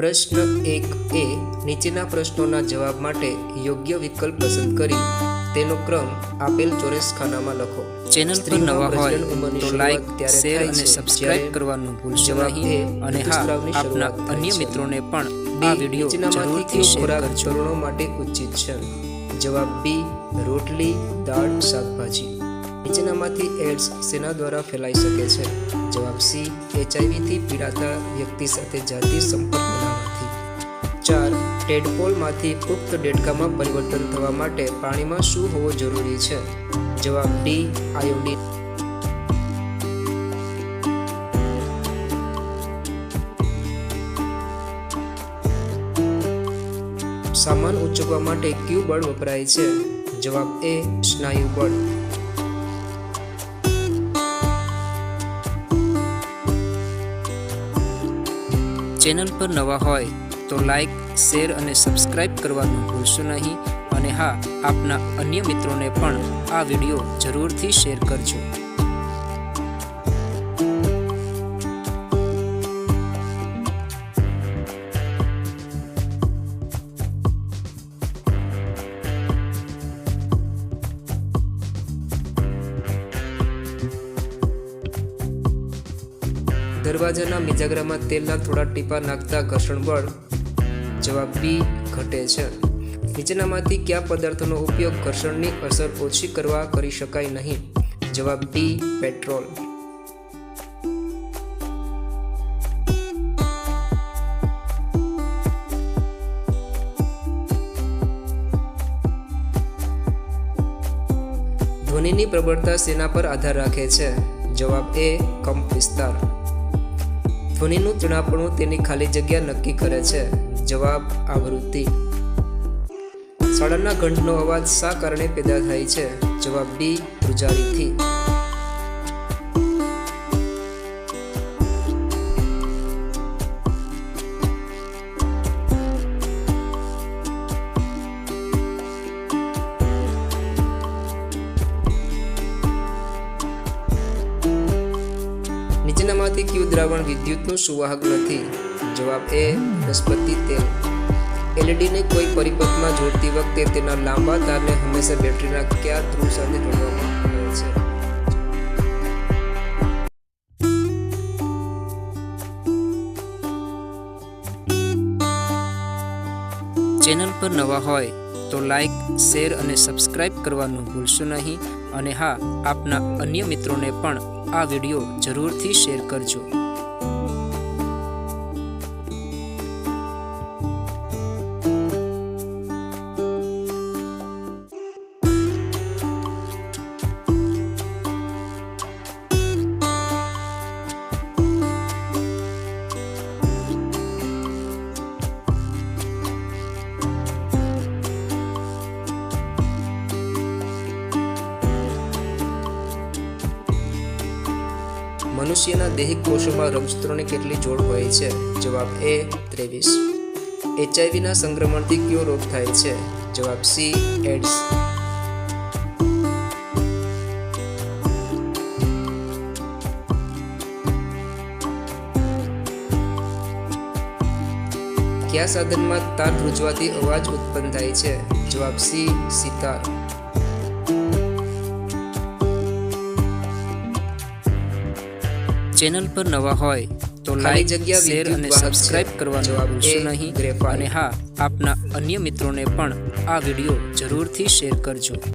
પ્રશ્ન 1 એ નીચેના પ્રશ્નોના જવાબ માટે યોગ્ય વિકલ્પ પસંદ કરી તેનો ક્રમ આપેલ ચોરસ ખાનામાં લખો। ચેનલ પર નવા હોય તો લાઈક, શેર અને સબસ્ક્રાઇબ કરવાનું ભૂલશો નહીં અને હા, આપના અન્ય મિત્રોને પણ આ વિડિયો જરૂરથી શેર કરજો। તરુણો માટે ઉચિત છે। જવાબ બી રોટલી, દાળ, શાકભાજી। નીચેનામાંથી એડ્સ શેના દ્વારા ફેલાઈ શકે છે? જવાબ સી HIV થી પીડાતા વ્યક્તિ સાથે જાતિ સંપર્ક બનાવવાથી। 4 ટેડપોલમાંથી પુખ્ત દેડકામાં પરિવર્તન થવા માટે પાણીમાં શું હોવું જરૂરી છે? જવાબ ડી આયોડીન। સામાન ઉચકવા માટે કયું બળ વપરાય છે? જવાબ એ સ્નાયુ બળ। ચેનલ પર નવા હોય તો લાઈક, શેર અને સબસ્ક્રાઇબ કરવાનું ભૂલશો નહીં અને હા, આપના અન્ય મિત્રોને પણ આ વિડિયો જરૂરથી શેર કરજો। દરવાજાના મિજાગરામાં તેલના થોડા ટીપા નાખતા ઘર્ષણ બળ? જવાબ બી ઘટે છે। નીચેનામાંથી કયા પદાર્થનો ઉપયોગ ઘર્ષણની અસર ઓછી કરવા કરી શકાય નહીં? જવાબ ડી પેટ્રોલ। ધ્વનિની પ્રબળતા શેના પર આધાર રાખે છે? જવાબ એ કંપ વિસ્તાર। ધ્વનિનું ચણાપણું તેની ખાલી જગ્યા નક્કી કરે છે? જવાબ આવૃત્તિ। શાળાના ઘંટનો અવાજ શા કારણે પેદા થાય છે? જવાબ બી ધ્રુજારીથી। નીચેનામાંથી કયું દ્રાવણ વિદ્યુતનું સુવાહક નથી? જવાબ એ વનસ્પતિ તેલ। એલઈડીને કોઈ પરિપથમાં જોડતી વખતે તેના લાંબા તારને હંમેશા બેટરીના કયા ધ્રુવ સાથે જોડવામાં આવે છે? ચેનલ પર નવા હોય તો લાઈક, શેર અને સબસ્ક્રાઇબ કરવાનું ભૂલશો નહીં અને હા, આપના અન્ય મિત્રોને પણ આ વિડિયો જરૂરથી શેર કરજો। મનુષ્યના દૈહિક કોષોમાં રંગસૂત્રોની કેટલી જોડ હોય છે? જવાબ એ 23। HIVના સંક્રમણથી કયો રોગ થાય છે? જવાબ સી એડ્સ। કયા સાધનમાં તાર ધ્રુજવાથી અવાજ ઉત્પન્ન થાય છે? જવાબ સી સિતાર। ચેનલ પર નવા હોય તો લાઈક, શેર અને સબસ્ક્રાઇબ કરવાનું ભૂલશો નહીં અને હા, આપના અન્ય મિત્રોને પણ આ વિડિયો જરૂરથી શેર કરજો।